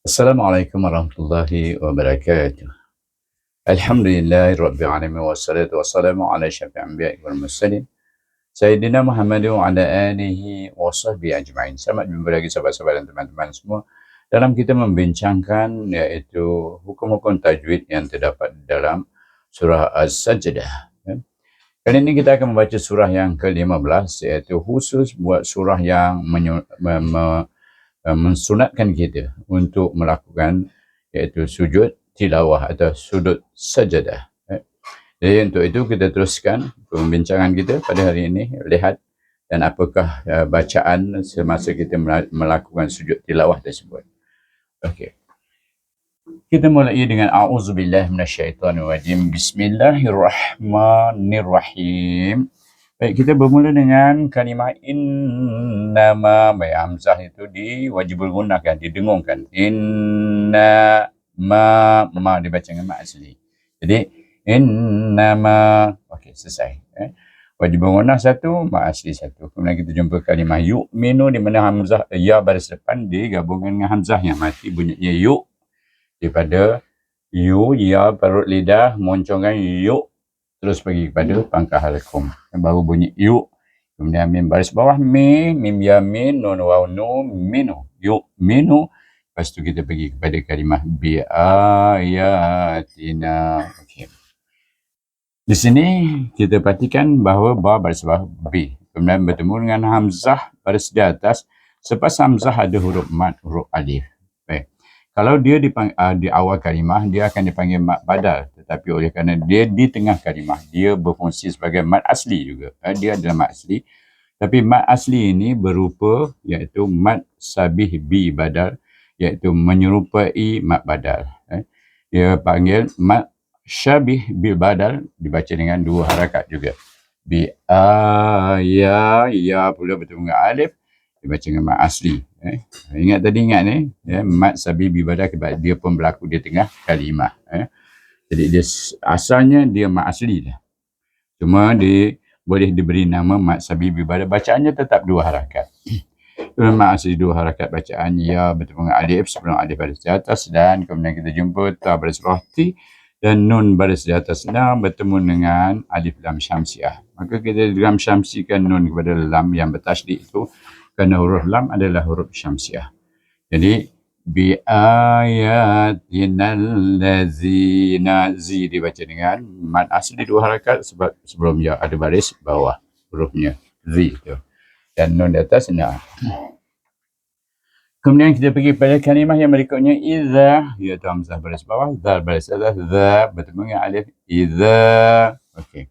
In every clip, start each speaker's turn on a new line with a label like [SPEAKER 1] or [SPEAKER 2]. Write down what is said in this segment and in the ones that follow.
[SPEAKER 1] Assalamualaikum warahmatullahi wabarakatuh. Alhamdulillahi rabbil alamin wassalatu wassalamu ala asyrafil anbiya'i wal mursalin Sayyidina Muhammad wa ala alihi wa sahbihi ajma'in. Selamat jumpa lagi sahabat-sahabat dan teman-teman semua dalam kita membincangkan iaitu hukum-hukum tajwid yang terdapat dalam surah Az-Sajdah. Kali ini kita akan membaca surah yang ke-15 iaitu khusus buat surah yang mensunatkan kita untuk melakukan iaitu sujud tilawah atau sujud sajadah. Jadi untuk itu kita teruskan pembincangan kita pada hari ini. Lihat dan apakah bacaan semasa kita melakukan sujud tilawah tersebut. Okey. Kita mulai dengan a'udzubillahi minasyaitonirrajim. Bismillahirrahmanirrahim. Baik, kita bermula dengan kalimah innama. Baik, hamzah itu diwajibul gunakan, didengungkan. Inna ma dibaca dengan ma asli. Jadi innama. Okey, selesai. Wajib gunah satu, ma asli satu. Kemudian kita jumpa kalimah yu'minu di mana hamzah ya baris depan digabungkan dengan hamzah yang mati bunyinya yu. Daripada yu, ya perut lidah moncongkan yu, terus pergi kepada pangkal halkum baru bunyi yu. Kemudian mim baris bawah mim yamin nun waw nu minu yu minu. Lepas tu kita pergi kepada kalimah bi ayatina. Okey. Di sini kita perhatikan bahawa ba baris bawah b kemudian bertemu dengan hamzah baris di atas. Selepas hamzah ada huruf mad, huruf alif. Baik. Kalau dia di awal kalimah, dia akan dipanggil mad badal. Tetapi oleh kerana dia di tengah kalimah, dia berfungsi sebagai mad asli juga. Dia adalah mad asli. Tapi mad asli ini berupa iaitu mad sabih bi badal, iaitu menyerupai mad badal. Dia panggil mad syabih bil badal, dibaca dengan dua harakat juga. Bi ya pula bertemu dengan alif, dibaca dengan mad asli. Ingat ni, mad sabih bi badal, dia pun berlaku di tengah kalimah. Jadi dia asalnya dia mad asli dah. Cuma dia boleh diberi nama mad sabih bi badal, bacaannya tetap dua harakat. Mad asli dua harakat bacaan ya bertemu dengan alif sebelum alif baris di atas, dan kemudian kita jumpa ta baris bawah ti dan nun baris di atas lam bertemu dengan alif lam syamsiah. Maka kita lam syamsikan nun kepada lam yang bertasydid itu kerana huruf lam adalah huruf syamsiah. Jadi bi ayatinal ladzina, zi dibaca dengan mad asli dua harakat sebab sebelum ya ada baris bawah hurufnya zi itu. Dan nun di atas na. Kemudian kita pergi pada kalimah yang berikutnya idza, iaitu hamzah baris bawah, zal baris atas, za bertemu dengan alif idza. Okey.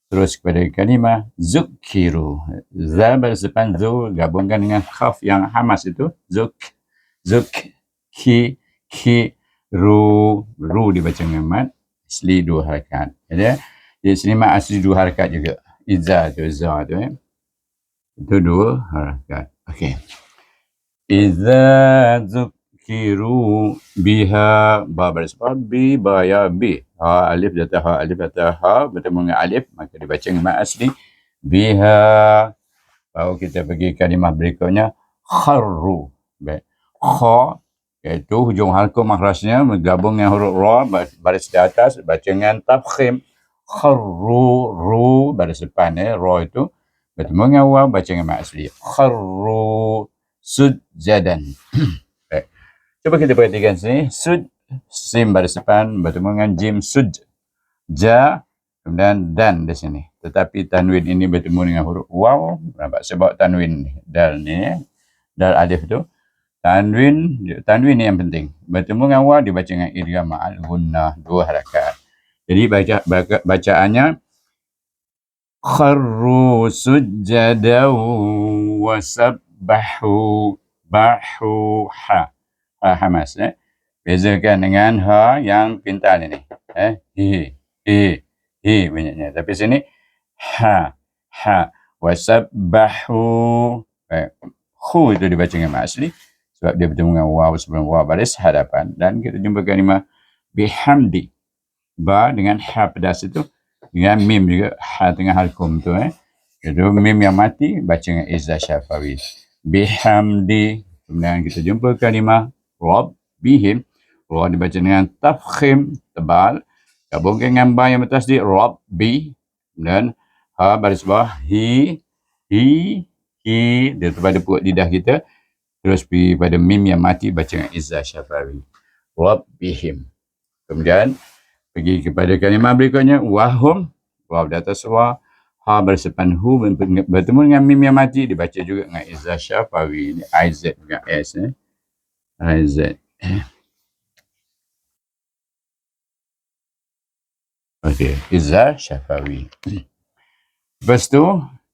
[SPEAKER 1] Terus kepada kalimah zukiru, zal baris depan zu gabungkan dengan khaf yang hamas itu ki ru dibaca dengan mad asli dua harakat. Jadi di sini mad asli dua harakat juga. Idza tu za tu itu dua harakat. Okey. Idza zukiru biha, ba baris bawah bi ba ya bi, ha alif data ha bertemu dengan alif, maka dibaca dengan mad asli biha. Baru kita pergi kalimah berikutnya kharru. Baik. Kha iaitu hujung halqum makhrajnya bergabung dengan huruf ra baris di atas, baca dengan tafkhim. Kharru, ru baris depan ra itu bertemu dengan waw, baca dengan mad asli kharru sujjadan. Baik. Cuba kita perhatikan sini, sud sim baris depan bertemu dengan jim suj, ja kemudian dan di sini. Tetapi tanwin ini bertemu dengan huruf waw. Nampak sebab tanwin dal ni, dal alif tu. Tanwin ni yang penting. Bertemu dengan waw dibaca dengan idgham ma'al gunnah dua harakat. Jadi bacaannya kharru sujjadan wa sabbahu bahu ha hamas. Bezakan dengan ha yang pintal ini. Hi banyaknya. Tapi sini ha wasabbahu. Hu itu dibaca dengan mad asli sebab dia bertemu dengan waw sebelum waw baris hadapan. Dan kita jumpa kalimah bihamdi, ba dengan ha pedas itu dengan mim juga, ha tengah halkum tu itu mim yang mati baca dengan izah syafawi bihamdi Kemudian kita jumpa kalimah Rabbihim. Ra dibaca dengan tafkhim, tebal. Gabungkan dengan ba yang bertasdid, Rabbi. Dan ha baris bawah, hi, dia pada perut lidah kita. Terus pergi pada mim yang mati, baca dengan izzah syafawi. Rabbihim. Kemudian pergi kepada kalimah berikutnya, wahum. Waw di atas wa. Ha bersepan hu bertemu dengan mim yang mati, dibaca juga dengan izzah syafawi. Ini IZ dengan S. IZ. Okey, izzah syafawi. Lepas tu,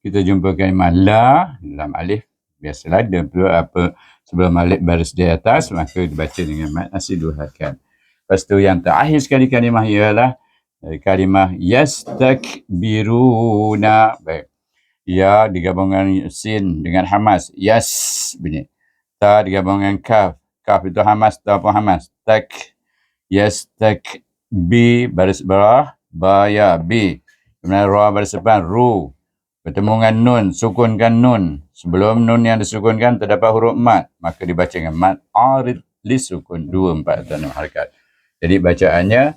[SPEAKER 1] kita jumpa kalimah la dalam alif. Biasalah dia perlu apa sebelum alif baris di atas, maka dibaca dengan mad asli dua harakat. Lepas tu yang terakhir sekali kalimah ialah kalimah yastakbiruna. Baik. Ya digabungkan sin dengan hamas. Yas bunyi. Ta digabungkan kaf. Kaf itu hamas, ta pun hamas. Tak. Yastak bi baris bawah. Ba ya bi. Kemudian ra baris depan ru. Bertemu dengan nun, sukunkan nun. Sebelum nun yang disukunkan terdapat huruf mat, maka dibaca dengan mat arid li sukun 2 4 dan 6 harakat. Jadi bacaannya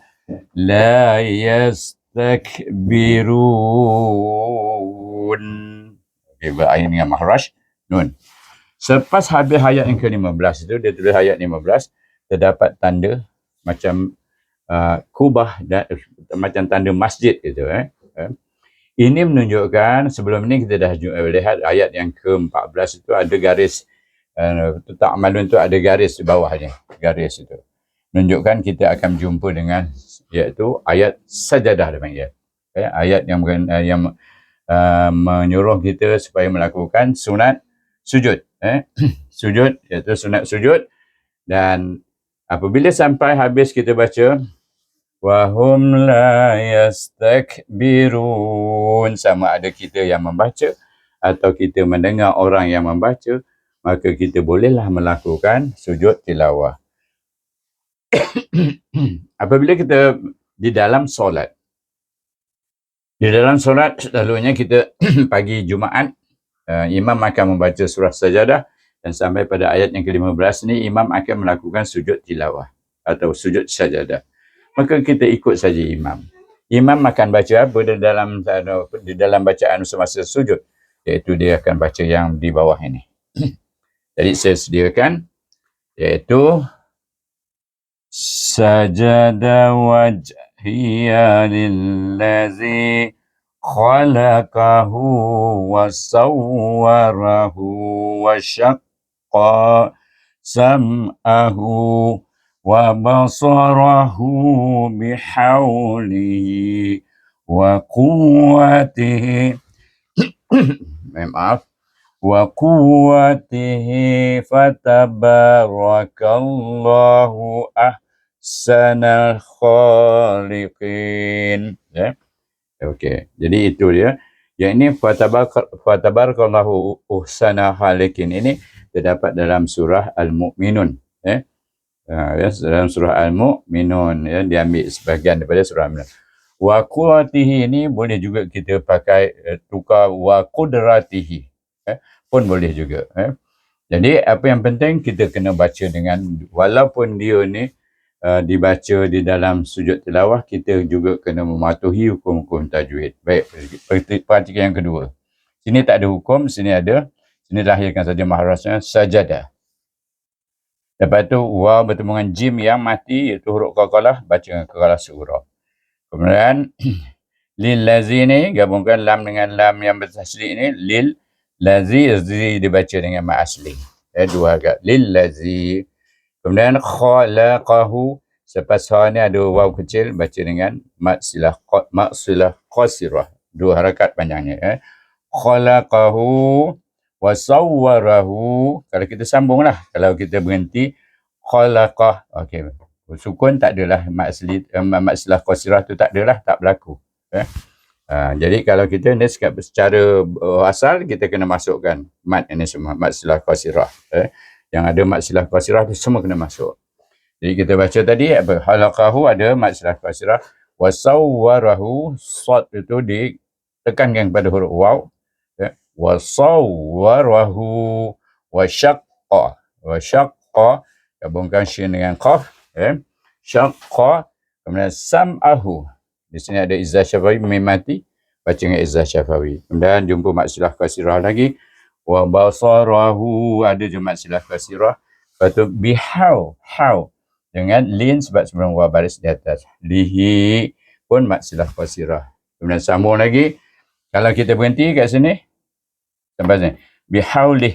[SPEAKER 1] la yastakbirun. Okey, berakhir dengan mahraj nun. Selepas habis ayat yang ke-15 itu, dia tulis ayat 15, terdapat tanda macam kubah dan macam tanda masjid gitu. Ini menunjukkan, sebelum ini kita dah lihat ayat yang ke-14 itu ada garis, tak malun itu ada garis di bawahnya, garis itu. Menunjukkan kita akan jumpa dengan, iaitu ayat sajadah dipanggil. Ayat yang menyuruh kita supaya melakukan sunat sujud. Sujud, iaitu sunat sujud. Dan apabila sampai habis kita baca, wahum la yastakbirun, sama ada kita yang membaca atau kita mendengar orang yang membaca, maka kita bolehlah melakukan sujud tilawah. Apabila kita di dalam solat, selalunya kita pagi Jumaat, imam akan membaca surah sajadah dan sampai pada ayat yang ke-15 ni imam akan melakukan sujud tilawah atau sujud sajadah. Maka kita ikut saja imam. Imam akan baca apa di dalam bacaan semasa sujud, iaitu dia akan baca yang di bawah ini. Jadi saya sediakan, iaitu sajada wajhiya lillazi khalaqahu wa sawwarahu wa syaqqa sam'ahu wa basarahu bihaulihi wa quwwatihi maaf wa quwwatihi fatabarakallahu ahsanal khaliqin. Okey, jadi itu dia. Yang ini fatabarakallahu ahsanal khaliqin ini terdapat dalam surah Al-Mu'minun. Dalam surah Al-Mu'minun, diambil sebahagian daripada surah Al-Mu'minun. Wa quwwatihi ini boleh juga kita pakai tukar wa qudratihi, pun boleh juga. Jadi apa yang penting kita kena baca dengan, walaupun dia ni dibaca di dalam sujud tilawah, kita juga kena mematuhi hukum-hukum tajwid. Baik, perhatikan yang kedua. Sini tak ada hukum, sini ada. Sini lahirkan saja mahrajnya sajadah. Lepas tu waw bertemu dengan jim yang mati, iaitu huruf qalqalah, baca dengan qaqalah surah. Kemudian lil lazi ni gabungkan lam dengan lam yang bertasydid ni, lil lazi, zi dibaca dengan mat asli. Dua agak lil lazi. Kemudian khalaqahu, selepas ha ni ada waw kecil, baca dengan mat silah qasirah. Dua harakat panjangnya. Khalaqahu wa sawwarahu, kalau kita sambunglah, kalau kita berhenti khalaqah, okey, sukun tak adalah, mat silah qasirah tu tak adalah, tak berlaku. Jadi kalau kita ni secara asal kita kena masukkan mat ini semua, mat silah qasirah. Yang ada mat silah qasirah tu semua kena masuk. Jadi kita baca tadi apa, khalaqahu ada mat silah qasirah, wa sawwarahu, sad itu ditekankan pada huruf waw, wa sawwarahu wa syaqqa, Wa syaqqa, gabungkan shin dengan qaf. Syaqqa, kemudian sam'ahu. Di sini ada izzah syafawi, mim mati. Baca dengan izzah syafawi. Kemudian jumpa mat silah kasirah lagi. Wa basarahu, ada je mat silah kasirah. Lepas tu bihau, hau. Dengan lin sebab sebelum wa baris di atas. Lihi pun mat silah kasirah. Kemudian sambung lagi. Kalau kita berhenti kat sini, sampai sini. Bihaulih.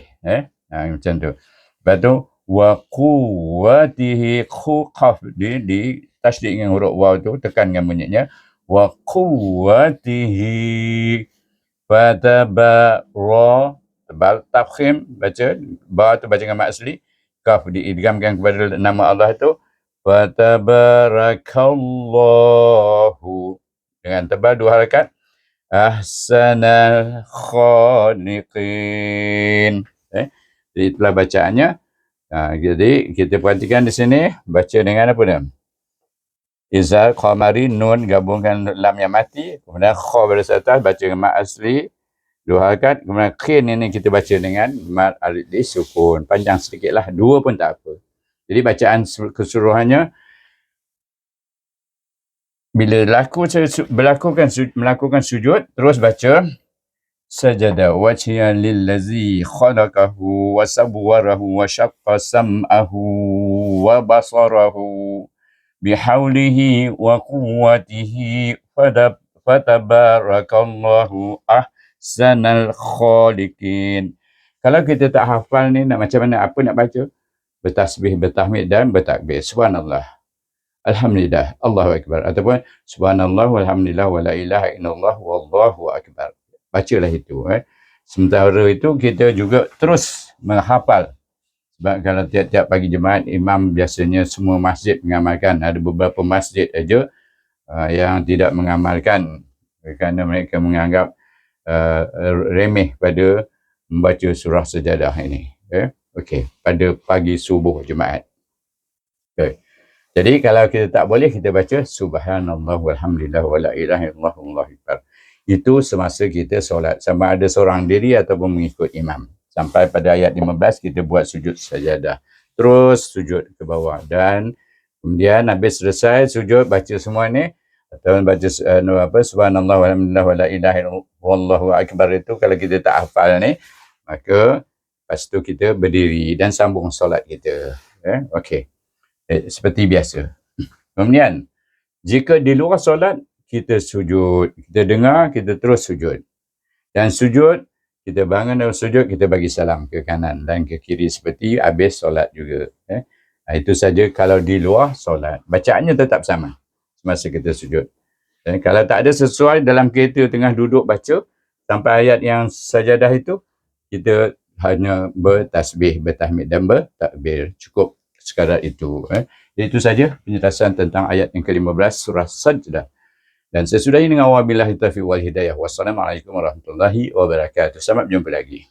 [SPEAKER 1] Macam tu. Lepas tu, wa quwwatihi, qaf di tasydid dengan huruf waw tu, tekan dengan bunyinya. Wa quwwatihi fatabara, tebal, tafkhim, baca. Ba tu baca dengan mat asli. Kaf diidgamkan kepada nama Allah itu. Fatabarakallahu. Dengan tebal 2 harakat. Ahsanal khaliqin. Jadi itulah bacaannya. Jadi kita perhatikan di sini, baca dengan apa dia? Izal qamari, nun gabungkan lam yang mati, kemudian kha baris atas baca dengan mat asli 2 harakat, kemudian qin ini kita baca dengan mat alif disukun. Panjang sedikitlah, 2 pun tak apa. Jadi bacaan keseluruhannya, bila melakukan sujud, terus baca sajada wajhiyan lillazi khalaqahu wa sawwarahu wa syaqqa sam'ahu wa basarahu bihaulihi wa quwwatihi fatabarakallahu ahsanal khaliqin. Kalau kita tak hafal ni, nak macam mana, apa nak baca? Bertasbih, bertahmid dan bertakbir. Subhanallah, alhamdulillah, Allahu akbar, ataupun subhanallah walhamdulillah wala ilaha illallah wallahu akbar. Bacalah itu. Sementara itu kita juga terus menghafal. Sebab kalau tiap-tiap pagi Jumaat, imam biasanya semua masjid mengamalkan. Ada beberapa masjid aja yang tidak mengamalkan kerana mereka menganggap remeh pada membaca surah Sajadah ini. Okey, pada pagi subuh Jumaat. Okay. Jadi kalau kita tak boleh, kita baca subhanallah walhamdulillah wala ilaha illallah wallahu akbar. Itu semasa kita solat, sama ada seorang diri ataupun mengikut imam. Sampai pada ayat 15 kita buat sujud sajadah. Terus sujud ke bawah, dan kemudian habis selesai sujud baca semua ni, atau baca subhanallah walhamdulillah wala ilaha illallah wallahu akbar. Itu kalau kita tak hafal ni, maka lepas tu kita berdiri dan sambung solat kita. Okey. Seperti biasa. Kemudian, jika di luar solat, kita sujud. Kita dengar, kita terus sujud. Dan sujud, kita bangun dari sujud, kita bagi salam ke kanan dan ke kiri seperti habis solat juga. Itu saja kalau di luar solat. Bacaannya tetap sama semasa kita sujud. Dan kalau tak ada sesuai dalam kereta tengah duduk baca, sampai ayat yang sajadah itu, kita hanya bertasbih, bertahmid dan bertakbir. Cukup sekadar itu. Itu saja penjelasan tentang ayat yang ke-15 surah Sajdah. Dan sesudah ini dengan wabillahi taufiq wal hidayah. Wassalamualaikum warahmatullahi wabarakatuh. Selamat berjumpa lagi.